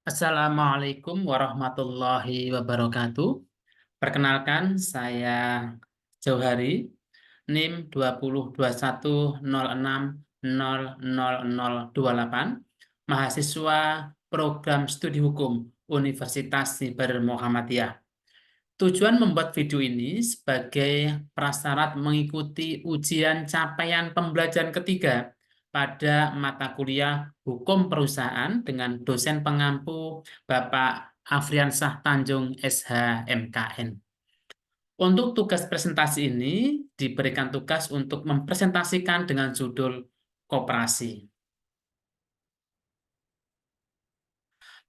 Assalamualaikum warahmatullahi wabarakatuh. Perkenalkan, saya Jauhari, NIM 202106000028, mahasiswa program studi hukum Universitas Siber Muhammadiyah. Tujuan membuat video ini sebagai prasyarat mengikuti ujian capaian pembelajaran ketiga pada mata kuliah Hukum Perusahaan dengan dosen pengampu Bapak Afriansah Tanjung SH MKN. Untuk tugas presentasi ini diberikan tugas untuk mempresentasikan dengan judul Koperasi.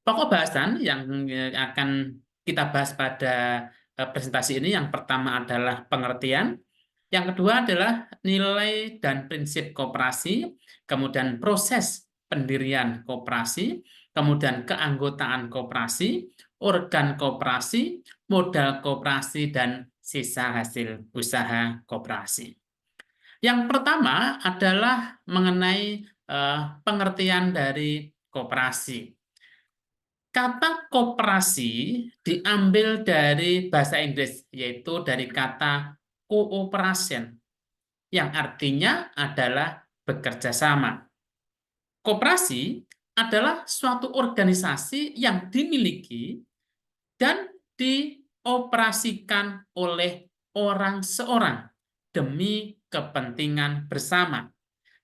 Pokok bahasan yang akan kita bahas pada presentasi ini, yang pertama adalah pengertian, yang kedua adalah nilai dan prinsip koperasi, kemudian proses pendirian koperasi, kemudian keanggotaan koperasi, organ koperasi, modal koperasi, dan sisa hasil usaha koperasi. Yang pertama adalah mengenai pengertian dari koperasi. Kata koperasi diambil dari bahasa Inggris, yaitu dari kata cooperation, yang artinya adalah bekerja sama. Koperasi adalah suatu organisasi yang dimiliki dan dioperasikan oleh orang seorang demi kepentingan bersama,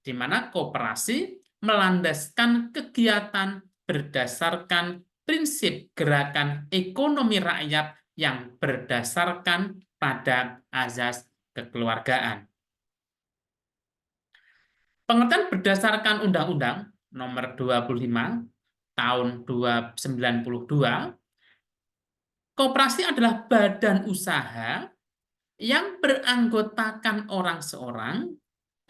di mana koperasi melandaskan kegiatan berdasarkan prinsip gerakan ekonomi rakyat yang berdasarkan pada azas kekeluargaan. Pengertian berdasarkan Undang-Undang Nomor 25 Tahun 1992, koperasi adalah badan usaha yang beranggotakan orang seorang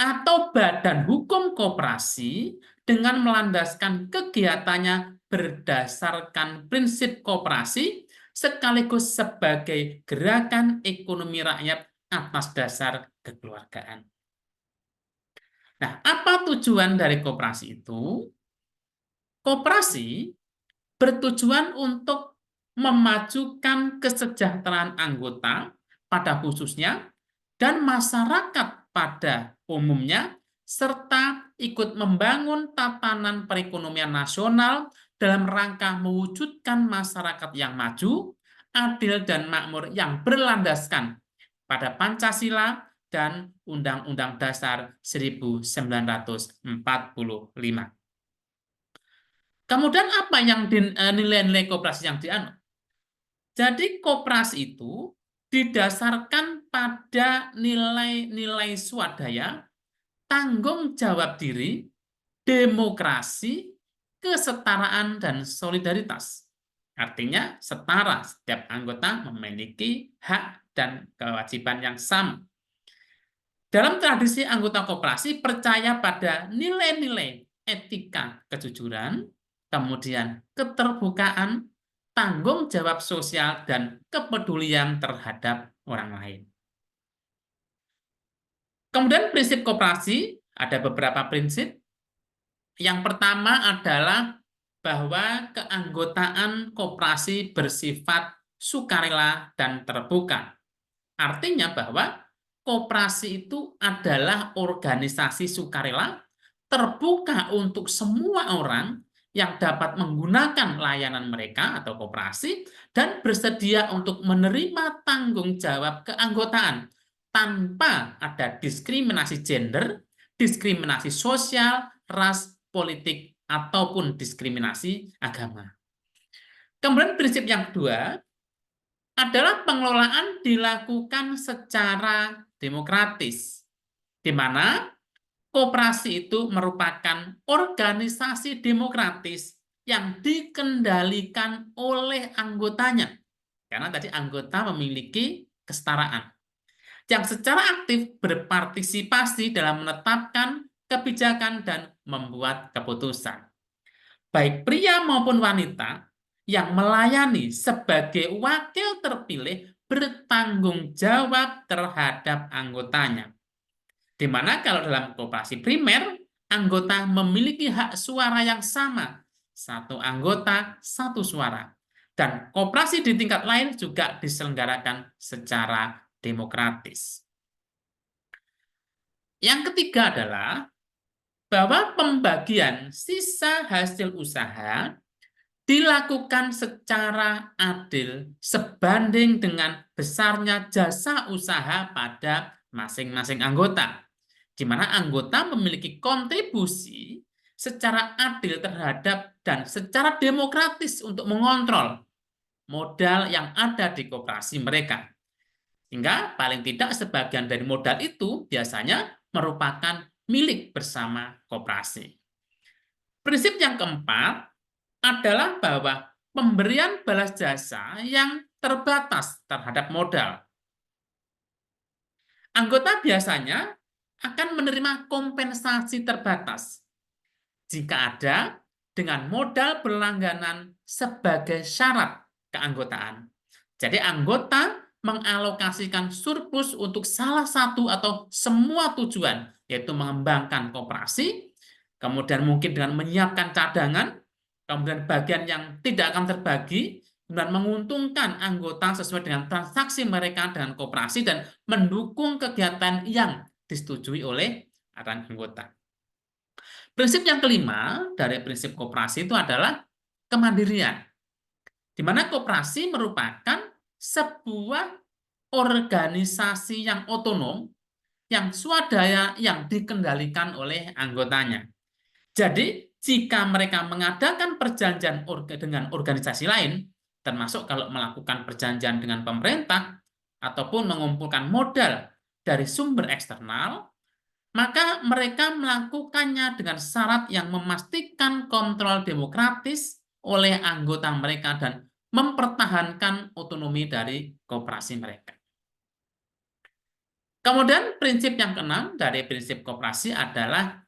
atau badan hukum koperasi dengan melandaskan kegiatannya berdasarkan prinsip koperasi sekaligus sebagai gerakan ekonomi rakyat atas dasar kekeluargaan. Nah, apa tujuan dari koperasi itu? Koperasi bertujuan untuk memajukan kesejahteraan anggota pada khususnya dan masyarakat pada umumnya, serta ikut membangun tatanan perekonomian nasional dalam rangka mewujudkan masyarakat yang maju, adil dan makmur yang berlandaskan pada Pancasila dan Undang-Undang Dasar 1945. Kemudian apa yang nilai-nilai koperasi yang dianut? Jadi koperasi itu didasarkan pada nilai-nilai swadaya, tanggung jawab diri, demokrasi, kesetaraan, dan solidaritas. Artinya setara, setiap anggota memiliki hak dan kewajiban yang sama. Dalam tradisi anggota koperasi percaya pada nilai-nilai etika kejujuran, kemudian keterbukaan, tanggung jawab sosial, dan kepedulian terhadap orang lain. Kemudian prinsip koperasi, ada beberapa prinsip. Yang pertama adalah bahwa keanggotaan koperasi bersifat sukarela dan terbuka. Artinya bahwa koperasi itu adalah organisasi sukarela terbuka untuk semua orang yang dapat menggunakan layanan mereka atau koperasi dan bersedia untuk menerima tanggung jawab keanggotaan tanpa ada diskriminasi gender, diskriminasi sosial, ras, politik, ataupun diskriminasi agama. Kemudian prinsip yang kedua adalah pengelolaan dilakukan secara demokratis, di mana koperasi itu merupakan organisasi demokratis yang dikendalikan oleh anggotanya. Karena tadi anggota memiliki kesetaraan, yang secara aktif berpartisipasi dalam menetapkan kebijakan dan membuat keputusan. Baik pria maupun wanita yang melayani sebagai wakil terpilih bertanggung jawab terhadap anggotanya. Di mana kalau dalam koperasi primer, anggota memiliki hak suara yang sama satu anggota, satu suara. Dan koperasi di tingkat lain juga diselenggarakan secara demokratis. Yang ketiga adalah bahwa pembagian sisa hasil usaha dilakukan secara adil sebanding dengan besarnya jasa usaha pada masing-masing anggota, di mana anggota memiliki kontribusi secara adil terhadap dan secara demokratis untuk mengontrol modal yang ada di koperasi mereka. Hingga paling tidak sebagian dari modal itu biasanya merupakan milik bersama koperasi. Prinsip yang keempat adalah bahwa pemberian balas jasa yang terbatas terhadap modal. Anggota biasanya akan menerima kompensasi terbatas jika ada dengan modal berlangganan sebagai syarat keanggotaan. Jadi anggota mengalokasikan surplus untuk salah satu atau semua tujuan, yaitu mengembangkan koperasi, kemudian mungkin dengan menyiapkan cadangan, kemudian bagian yang tidak akan terbagi, dan menguntungkan anggota sesuai dengan transaksi mereka dengan koperasi dan mendukung kegiatan yang disetujui oleh anggota. Prinsip yang kelima dari prinsip koperasi itu adalah kemandirian, di mana koperasi merupakan sebuah organisasi yang otonom, yang swadaya, yang dikendalikan oleh anggotanya. Jadi, jika mereka mengadakan perjanjian dengan organisasi lain, termasuk kalau melakukan perjanjian dengan pemerintah, ataupun mengumpulkan modal dari sumber eksternal, maka mereka melakukannya dengan syarat yang memastikan kontrol demokratis oleh anggota mereka dan mempertahankan otonomi dari koperasi mereka. Kemudian prinsip yang keenam dari prinsip koperasi adalah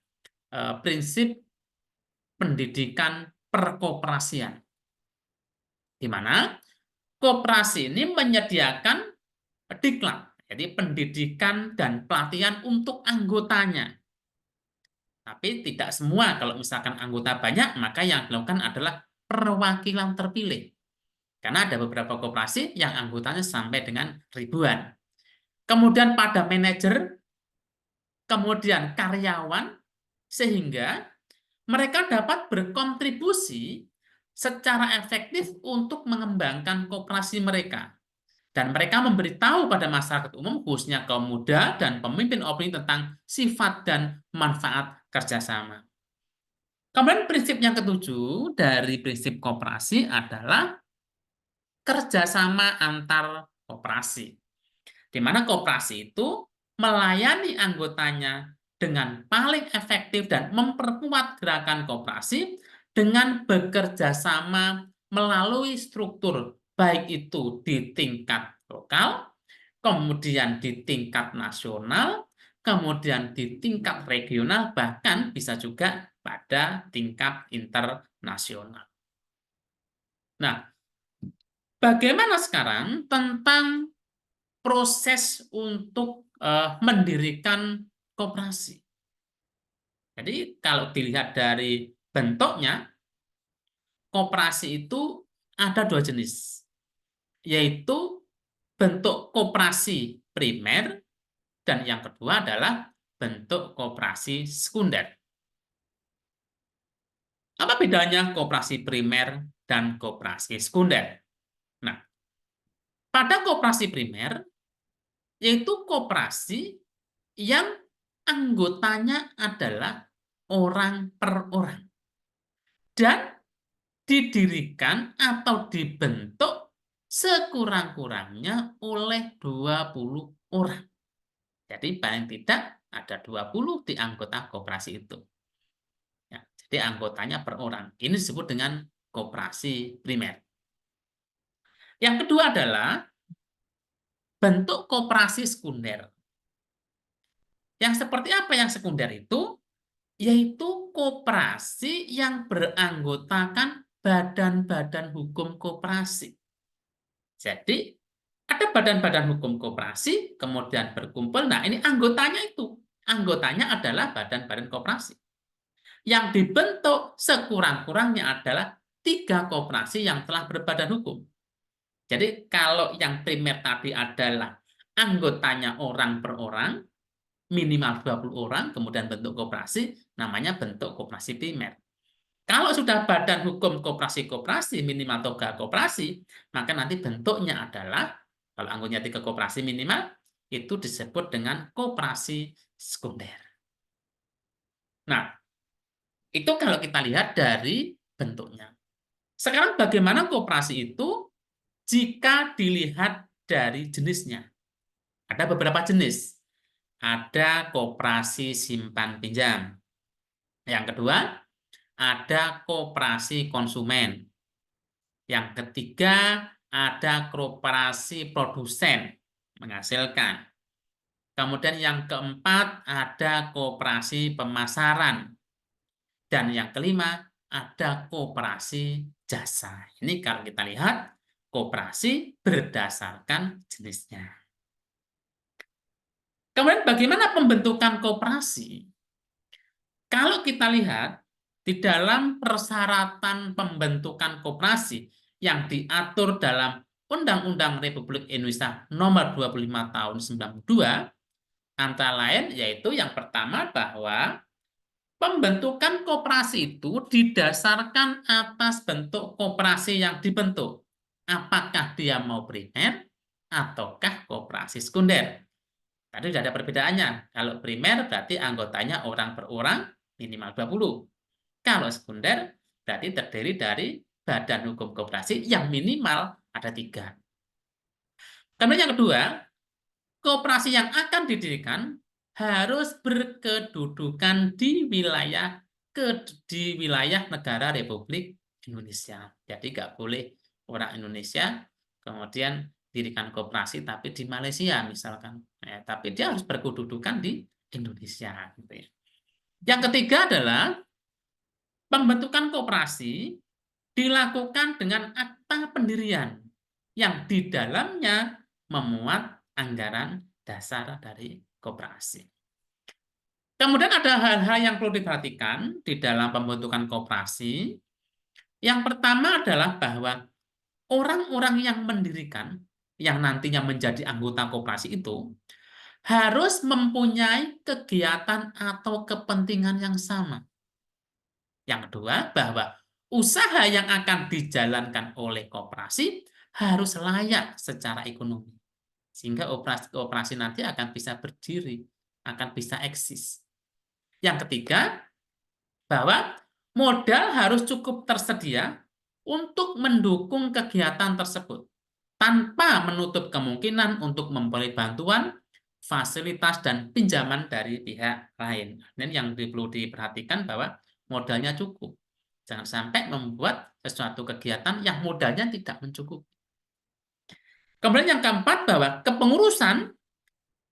prinsip pendidikan perkoperasian, di mana koperasi ini menyediakan diklat, jadi pendidikan dan pelatihan untuk anggotanya. Tapi tidak semua, kalau misalkan anggota banyak, maka yang dilakukan adalah perwakilan terpilih. Karena ada beberapa koperasi yang anggotanya sampai dengan ribuan. Kemudian pada manajer, kemudian karyawan, sehingga mereka dapat berkontribusi secara efektif untuk mengembangkan koperasi mereka. Dan mereka memberitahu pada masyarakat umum, khususnya kaum muda dan pemimpin opini tentang sifat dan manfaat kerjasama. Kemudian prinsip yang ketujuh dari prinsip koperasi adalah kerjasama antar koperasi, di mana koperasi itu melayani anggotanya dengan paling efektif dan memperkuat gerakan koperasi dengan bekerja sama melalui struktur, baik itu di tingkat lokal, kemudian di tingkat nasional, kemudian di tingkat regional, bahkan bisa juga pada tingkat internasional. Nah, bagaimana sekarang tentang proses untuk mendirikan koperasi? Jadi, kalau dilihat dari bentuknya, koperasi itu ada dua jenis, yaitu bentuk koperasi primer dan yang kedua adalah bentuk koperasi sekunder. Apa bedanya koperasi primer dan koperasi sekunder? Nah, pada koperasi primer, yaitu koperasi yang anggotanya adalah orang per orang dan didirikan atau dibentuk sekurang-kurangnya oleh 20 orang. Jadi paling tidak ada 20 di anggota koperasi itu. Ya, jadi anggotanya per orang. Ini disebut dengan koperasi primer. Yang kedua adalah bentuk koperasi sekunder. Yang seperti apa yang sekunder itu? Yaitu koperasi yang beranggotakan badan-badan hukum koperasi. Jadi, ada badan-badan hukum koperasi, kemudian berkumpul. Nah, ini anggotanya itu. Anggotanya adalah badan-badan koperasi. Yang dibentuk sekurang-kurangnya adalah 3 koperasi yang telah berbadan hukum. Jadi kalau yang primer tadi adalah anggotanya orang per orang, minimal 20 orang, kemudian bentuk koperasi, namanya bentuk koperasi primer. Kalau sudah badan hukum koperasi-koperasi, minimal 3 koperasi, maka nanti bentuknya adalah, kalau anggotanya 3 koperasi minimal, itu disebut dengan koperasi sekunder. Nah, itu kalau kita lihat dari bentuknya. Sekarang bagaimana koperasi itu jika dilihat dari jenisnya? Ada beberapa jenis. Ada koperasi simpan pinjam. Yang kedua, ada koperasi konsumen. Yang ketiga, ada koperasi produsen menghasilkan. Kemudian yang keempat, ada koperasi pemasaran. Dan yang kelima, ada koperasi jasa. Ini kalau kita lihat, koperasi berdasarkan jenisnya. Kemudian bagaimana pembentukan koperasi? Kalau kita lihat, di dalam persyaratan pembentukan koperasi yang diatur dalam Undang-Undang Republik Indonesia Nomor 25 Tahun 92, antara lain yaitu yang pertama bahwa pembentukan koperasi itu didasarkan atas bentuk koperasi yang dibentuk. Apakah dia mau primer ataukah koperasi sekunder? Tadi sudah ada perbedaannya. Kalau primer berarti anggotanya orang per orang minimal 20. Kalau sekunder berarti terdiri dari badan hukum koperasi yang minimal ada 3. Kemudian yang kedua, koperasi yang akan didirikan harus berkedudukan di wilayah negara Republik Indonesia. Jadi nggak boleh orang Indonesia kemudian dirikan koperasi tapi di Malaysia misalkan. Tapi dia harus berkedudukan di Indonesia. Gitu ya. Yang ketiga adalah pembentukan koperasi dilakukan dengan akta pendirian yang di dalamnya memuat anggaran dasar dari koperasi. Kemudian ada hal-hal yang perlu diperhatikan di dalam pembentukan koperasi. Yang pertama adalah bahwa orang-orang yang mendirikan, yang nantinya menjadi anggota koperasi itu, harus mempunyai kegiatan atau kepentingan yang sama. Yang kedua, bahwa usaha yang akan dijalankan oleh koperasi harus layak secara ekonomi. Sehingga operasi nanti akan bisa berdiri, akan bisa eksis. Yang ketiga, bahwa modal harus cukup tersedia untuk mendukung kegiatan tersebut, tanpa menutup kemungkinan untuk memperoleh bantuan, fasilitas, dan pinjaman dari pihak lain. Ini yang perlu diperhatikan bahwa modalnya cukup. Jangan sampai membuat sesuatu kegiatan yang modalnya tidak mencukupi. Kemudian yang keempat, bahwa kepengurusan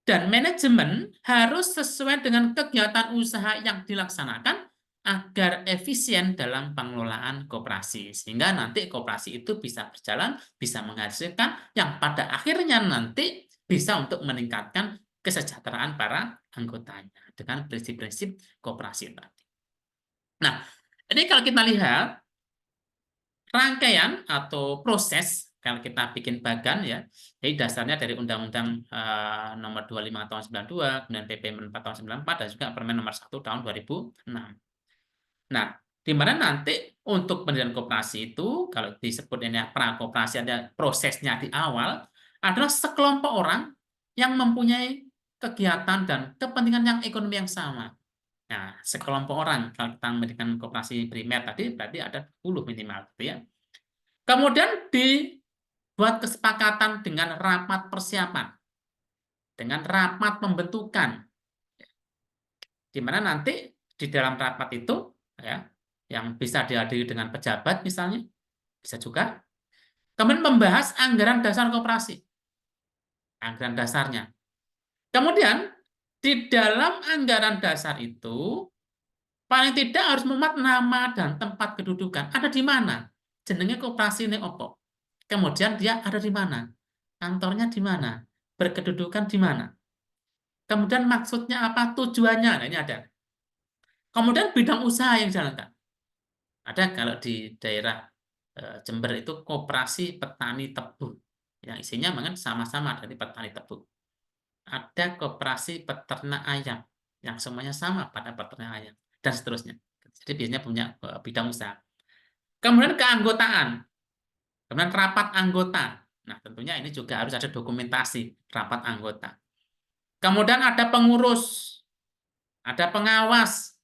dan manajemen harus sesuai dengan kegiatan usaha yang dilaksanakan agar efisien dalam pengelolaan koperasi. Sehingga nanti koperasi itu bisa berjalan, bisa menghasilkan, yang pada akhirnya nanti bisa untuk meningkatkan kesejahteraan para anggotanya dengan prinsip-prinsip koperasi tadi. Nah, ini kalau kita lihat rangkaian atau proses kalau kita bikin bagan ya, jadi dasarnya dari Undang-Undang Nomor 25 Tahun 92, kemudian PP 4 Tahun 94, dan juga Permen Nomor 1 Tahun 2006. Nah, di mana nanti untuk pendirian koperasi itu, kalau disebut ini prakoperasi, ada prosesnya di awal, adalah sekelompok orang yang mempunyai kegiatan dan kepentingan yang ekonomi yang sama. Nah, sekelompok orang, kalau kita mendirikan koperasi primer tadi, berarti ada 10 minimal. Gitu ya. Kemudian dibuat kesepakatan dengan rapat persiapan, dengan rapat pembentukan, di mana nanti di dalam rapat itu ya, yang bisa dihadiri dengan pejabat misalnya, bisa juga. Kemudian membahas anggaran dasar koperasi, anggaran dasarnya. Kemudian di dalam anggaran dasar itu paling tidak harus memuat nama dan tempat kedudukan. Ada di mana? Jenenge koperasi ini opo. Kemudian dia ada di mana? Kantornya di mana? Berkedudukan di mana? Kemudian maksudnya apa? Tujuannya. Nah, ini ada. Kemudian bidang usaha yang dijalankan. Ada kalau di daerah Jember itu koperasi petani tebu. Yang isinya memang sama-sama dari petani tebu. Ada koperasi peternak ayam. Yang semuanya sama pada peternak ayam. Dan seterusnya. Jadi biasanya punya bidang usaha. Kemudian keanggotaan. Kemudian rapat anggota. Nah, tentunya ini juga harus ada dokumentasi rapat anggota. Kemudian ada pengurus, ada pengawas.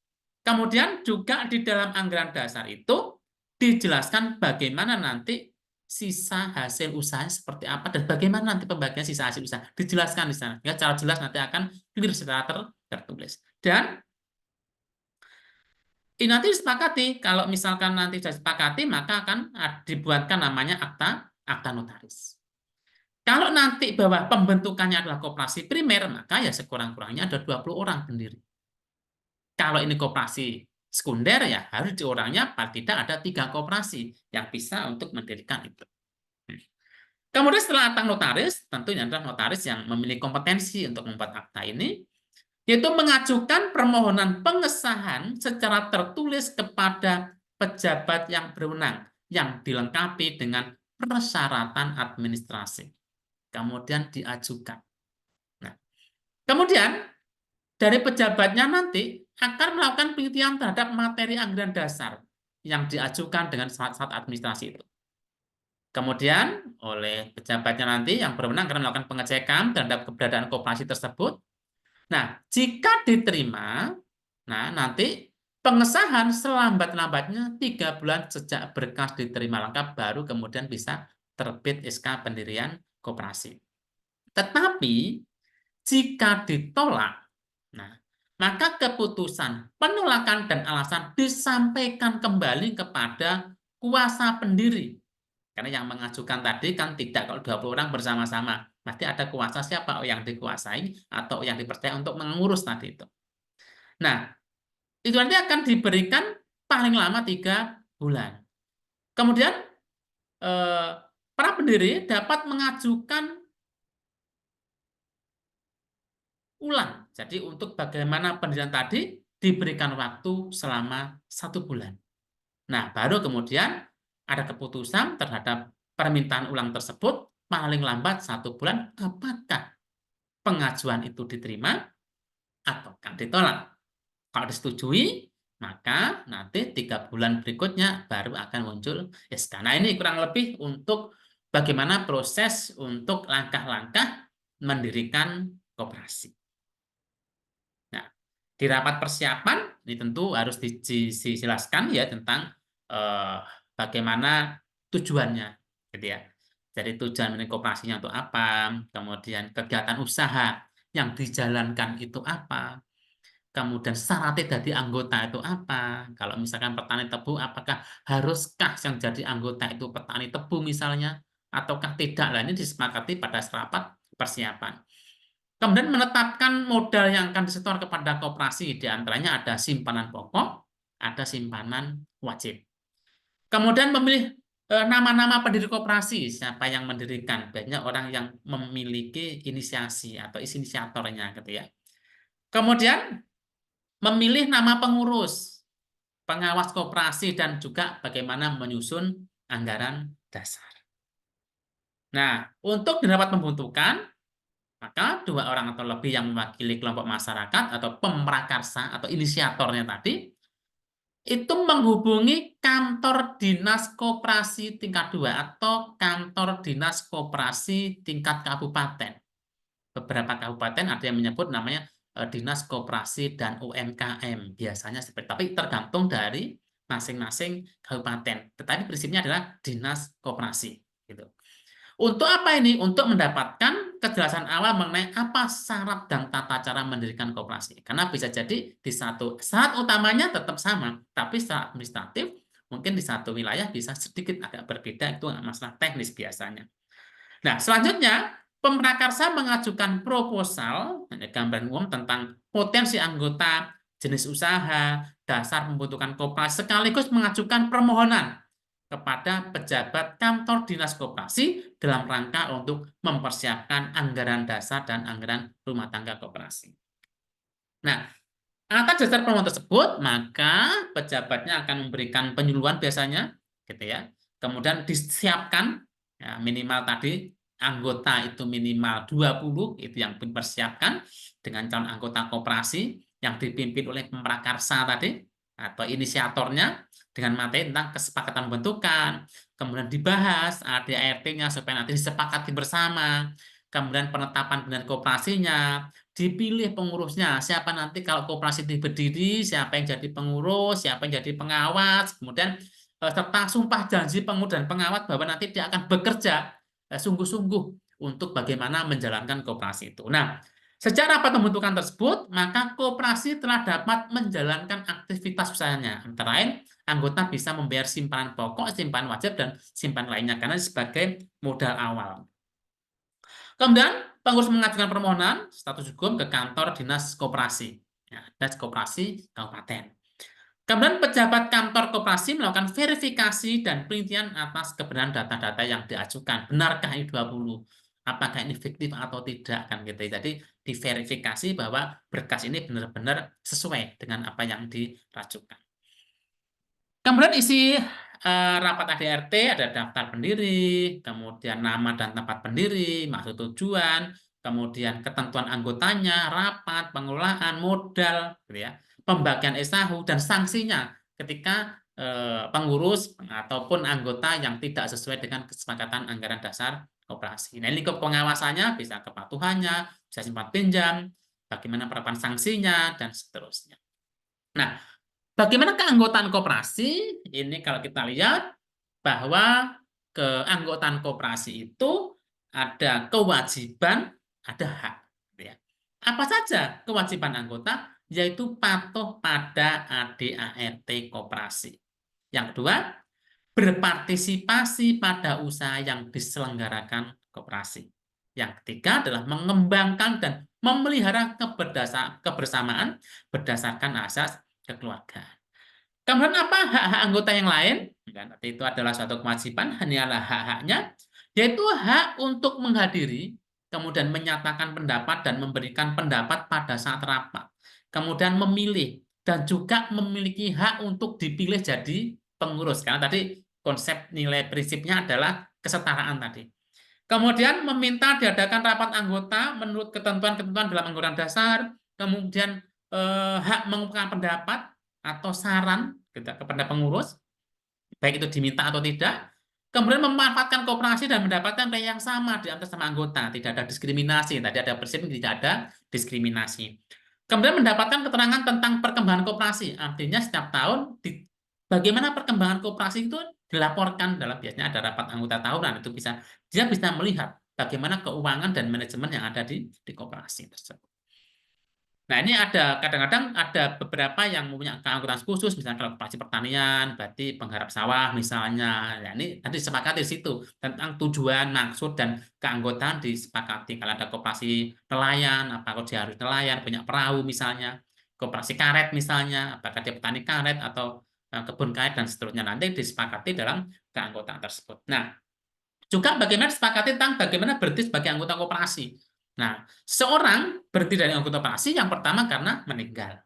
Kemudian juga di dalam anggaran dasar itu dijelaskan bagaimana nanti sisa hasil usahanya seperti apa dan bagaimana nanti pembagian sisa hasil usaha. Dijelaskan di sana. Ya, secara jelas nanti akan clear secara tertulis. Dan ini nanti disepakati. Kalau misalkan nanti sudah disepakati, maka akan dibuatkan namanya akta akta notaris. Kalau nanti bahwa pembentukannya adalah koperasi primer, maka ya sekurang-kurangnya ada 20 orang pendiri. Kalau ini koperasi sekunder, ya harus di orangnya paling tidak ada 3 koperasi yang bisa untuk mendirikan itu. Kemudian setelah akta notaris, tentunya adalah notaris yang memiliki kompetensi untuk membuat akta ini, yaitu mengajukan permohonan pengesahan secara tertulis kepada pejabat yang berwenang, yang dilengkapi dengan persyaratan administrasi. Kemudian diajukan. Nah, kemudian dari pejabatnya nanti akan melakukan penelitian terhadap materi anggaran dasar yang diajukan dengan syarat-syarat administrasi itu. Kemudian oleh pejabatnya nanti yang berwenang akan melakukan pengecekan terhadap keberadaan koperasi tersebut. Nah, jika diterima, nah nanti pengesahan selambat-lambatnya 3 bulan sejak berkas diterima lengkap baru kemudian bisa terbit SK pendirian koperasi. Tetapi jika ditolak, nah, maka keputusan penolakan dan alasan disampaikan kembali kepada kuasa pendiri. Karena yang mengajukan tadi kan tidak kalau 20 orang bersama-sama. Pasti ada kuasa siapa yang dikuasai atau yang dipercaya untuk mengurus tadi itu. Nah, itu nanti akan diberikan paling lama 3 bulan. Kemudian para pendiri dapat mengajukan ulang. Jadi untuk bagaimana pendirian tadi diberikan waktu selama 1 bulan. Nah, baru kemudian ada keputusan terhadap permintaan ulang tersebut paling lambat 1 bulan apakah pengajuan itu diterima atau ditolak. Kalau disetujui, maka nanti 3 bulan berikutnya baru akan muncul SK. Nah, ini kurang lebih untuk bagaimana proses untuk langkah-langkah mendirikan koperasi. Nah, di rapat persiapan ini tentu harus dijelaskan ya tentang bagaimana tujuannya, gitu ya. Jadi tujuan mendirikan koperasinya untuk apa, kemudian kegiatan usaha yang dijalankan itu apa, kemudian syaratnya jadi anggota itu apa. Kalau misalkan petani tebu, apakah haruskah yang jadi anggota itu petani tebu misalnya, ataukah tidak? Lah ini disepakati pada rapat persiapan. Kemudian menetapkan modal yang akan disetor kepada koperasi, diantaranya ada simpanan pokok, ada simpanan wajib. Kemudian memilih nama-nama pendiri koperasi, siapa yang mendirikan, biasanya orang yang memiliki inisiasi atau inisiatornya, gitu ya. Kemudian memilih nama pengurus, pengawas koperasi, dan juga bagaimana menyusun anggaran dasar. Nah, untuk dapat pembentukan, maka 2 orang atau lebih yang mewakili kelompok masyarakat atau pemrakarsa atau inisiatornya tadi itu menghubungi kantor dinas koperasi tingkat 2 atau kantor dinas koperasi tingkat kabupaten. Beberapa kabupaten ada yang menyebut namanya dinas koperasi dan UMKM biasanya seperti, tapi tergantung dari masing-masing kabupaten. Tetapi prinsipnya adalah dinas koperasi gitu. Untuk apa ini? Untuk mendapatkan kejelasan awal mengenai apa syarat dan tata cara mendirikan koperasi. Karena bisa jadi di satu syarat utamanya tetap sama, tapi secara administratif mungkin di satu wilayah bisa sedikit agak berbeda, itu masalah teknis biasanya. Nah, selanjutnya pemrakarsa mengajukan proposal, gambaran umum tentang potensi anggota, jenis usaha, dasar pembentukan koperasi, sekaligus mengajukan permohonan kepada pejabat kantor dinas koperasi dalam rangka untuk mempersiapkan anggaran dasar dan anggaran rumah tangga koperasi. Nah, Atas dasar permohonan tersebut, maka pejabatnya akan memberikan penyuluhan biasanya, gitu ya. Kemudian disiapkan, ya, minimal tadi anggota itu minimal 20, itu yang dipersiapkan dengan calon anggota koperasi yang dipimpin oleh pemrakarsa tadi, atau inisiatornya, dengan materi tentang kesepakatan pembentukan, kemudian dibahas ADART-nya supaya nanti disepakati bersama, kemudian penetapan badan koperasinya, dipilih pengurusnya, siapa nanti kalau koperasi itu berdiri, siapa yang jadi pengurus, siapa yang jadi pengawas, kemudian serta sumpah janji pengurus dan pengawas bahwa nanti dia akan bekerja sungguh-sungguh untuk bagaimana menjalankan koperasi itu. Nah, secara rapat pembentukan tersebut, maka koperasi telah dapat menjalankan aktivitas usahanya. Antara lain, anggota bisa membayar simpanan pokok, simpanan wajib, dan simpanan lainnya karena sebagai modal awal. Kemudian pengurus mengajukan permohonan status hukum ke kantor dinas koperasi, ya, dinas koperasi kabupaten. Kemudian pejabat kantor koperasi melakukan verifikasi dan penelitian atas kebenaran data-data yang diajukan. Benarkah ini 20? Apakah ini fiktif atau tidak kan gitu. Jadi diverifikasi bahwa berkas ini benar-benar sesuai dengan apa yang dirajukan. Kemudian isi rapat ADRT ada daftar pendiri, kemudian nama dan tempat pendiri, maksud tujuan, kemudian ketentuan anggotanya, rapat, pengelolaan, modal, gitu ya, pembagian SAHU, dan sanksinya ketika pengurus ataupun anggota yang tidak sesuai dengan kesepakatan anggaran dasar koperasi. Nah, lingkup pengawasannya bisa kepatuhannya, bisa simpan pinjam, bagaimana penerapan sanksinya, dan seterusnya. Nah, bagaimana keanggotaan koperasi? Ini kalau kita lihat bahwa keanggotaan koperasi itu ada kewajiban, ada hak. Ya. Apa saja kewajiban anggota? Yaitu patuh pada ADART koperasi. Yang kedua, berpartisipasi pada usaha yang diselenggarakan koperasi. Yang ketiga adalah mengembangkan dan memelihara kebersamaan berdasarkan asas kekeluargaan. Kemudian apa hak-hak anggota yang lain? Itu adalah suatu kewajiban, hanyalah hak-haknya, yaitu hak untuk menghadiri, kemudian menyatakan pendapat dan memberikan pendapat pada saat rapat, kemudian memilih, dan juga memiliki hak untuk dipilih jadi pengurus. Karena tadi konsep nilai prinsipnya adalah kesetaraan tadi. Kemudian meminta diadakan rapat anggota menurut ketentuan-ketentuan dalam anggaran dasar, kemudian hak mengungkapkan pendapat atau saran kepada pengurus, baik itu diminta atau tidak. Kemudian memanfaatkan kooperasi dan mendapatkan nilai yang sama di antara sama anggota, tidak ada diskriminasi. Tadi ada prinsip tidak ada diskriminasi. Kemudian mendapatkan keterangan tentang perkembangan kooperasi, artinya setiap tahun bagaimana perkembangan kooperasi itu dilaporkan dalam biasanya ada rapat anggota tahunan, itu dia bisa melihat bagaimana keuangan dan manajemen yang ada di kooperasi tersebut. Nah, ini ada kadang-kadang ada beberapa yang mempunyai keanggotaan khusus, misalnya kalau koperasi pertanian, berarti penggarap sawah misalnya. Ya, ini nanti disepakati di situ tentang tujuan, maksud, dan keanggotaan disepakati. Kalau ada koperasi nelayan, apakah dia harus nelayan, punya perahu misalnya, koperasi karet misalnya, apakah dia petani karet atau kebun karet dan seterusnya, nanti disepakati dalam keanggotaan tersebut. Nah, juga bagaimana disepakati tentang bagaimana berarti sebagai anggota koperasi. Nah, seorang berhenti dari anggota koperasi yang pertama karena meninggal.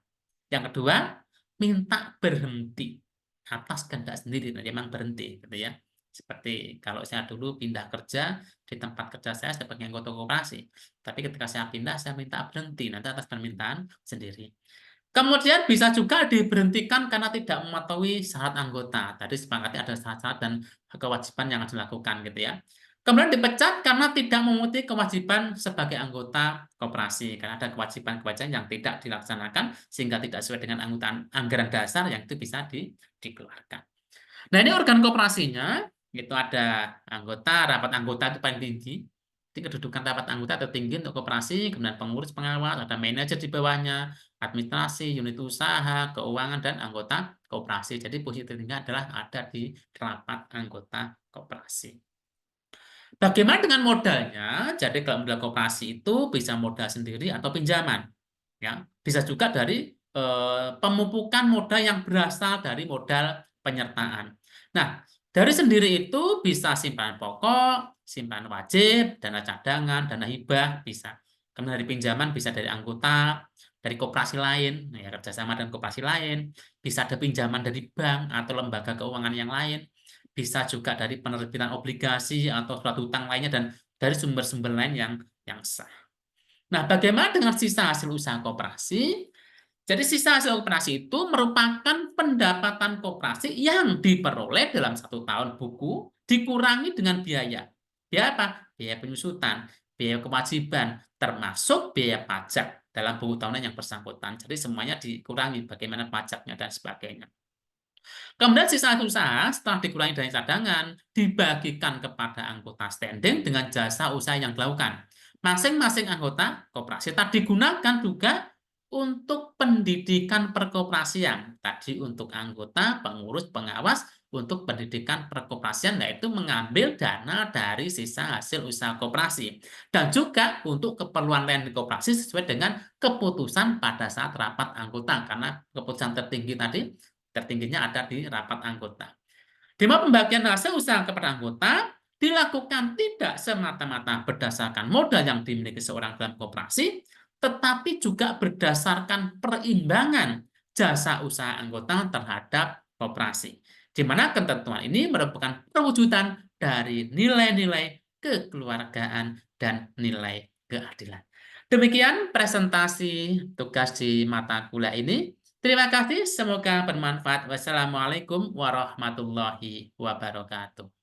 Yang kedua, minta berhenti atas kehendak sendiri. Nah, dia memang berhenti, gitu ya. Seperti kalau saya dulu pindah kerja di tempat kerja saya sebagai anggota koperasi. Tapi ketika saya pindah, saya minta berhenti nanti atas permintaan sendiri. Kemudian bisa juga diberhentikan karena tidak mematuhi syarat anggota. Tadi sepakati ada syarat-syarat dan kewajiban yang harus dilakukan gitu ya. Kemudian dipecat karena tidak memenuhi kewajiban sebagai anggota koperasi. Karena ada kewajiban-kewajiban yang tidak dilaksanakan sehingga tidak sesuai dengan anggaran dasar yang itu bisa dikeluarkan. Nah, ini organ koperasinya, itu ada anggota, rapat anggota itu paling tinggi. Jadi kedudukan rapat anggota tertinggi untuk koperasi, kemudian pengurus pengawas, ada manajer di bawahnya, administrasi, unit usaha, keuangan, dan anggota koperasi. Jadi posisi tertinggi adalah ada di rapat anggota koperasi. Bagaimana dengan modalnya? Jadi kalau modal koperasi itu bisa modal sendiri atau pinjaman. Ya, bisa juga dari pemupukan modal yang berasal dari modal penyertaan. Nah, dari sendiri itu bisa simpanan pokok, simpanan wajib, dana cadangan, dana hibah bisa. Kemudian dari pinjaman bisa dari anggota, dari koperasi lain, ya, kerjasama dengan koperasi lain, bisa ada pinjaman dari bank atau lembaga keuangan yang lain, bisa juga dari penerbitan obligasi atau surat hutang lainnya, dan dari sumber-sumber lain yang sah. Nah, bagaimana dengan sisa hasil usaha koperasi? Jadi sisa hasil koperasi itu merupakan pendapatan koperasi yang diperoleh dalam 1 tahun buku dikurangi dengan biaya. Biaya apa? Biaya penyusutan, biaya kewajiban, termasuk biaya pajak dalam buku tahunan yang bersangkutan. Jadi semuanya dikurangi, bagaimana pajaknya dan sebagainya. Kemudian sisa usaha setelah dikurangi dari cadangan dibagikan kepada anggota standing dengan jasa usaha yang dilakukan. Masing-masing anggota koperasi tadi digunakan juga untuk pendidikan perkoperasian. Tadi untuk anggota, pengurus, pengawas, untuk pendidikan perkoperasian, yaitu mengambil dana dari sisa hasil usaha koperasi. Dan juga untuk keperluan lain di koperasi sesuai dengan keputusan pada saat rapat anggota. Karena keputusan tertingginya ada di rapat anggota. Di mana pembagian hasil usaha kepada anggota dilakukan tidak semata-mata berdasarkan modal yang dimiliki seorang dalam koperasi, tetapi juga berdasarkan perimbangan jasa usaha anggota terhadap koperasi. Di mana ketentuan ini merupakan perwujudan dari nilai-nilai kekeluargaan dan nilai keadilan. Demikian presentasi tugas di mata kuliah ini. Terima kasih, semoga bermanfaat. Wassalamualaikum warahmatullahi wabarakatuh.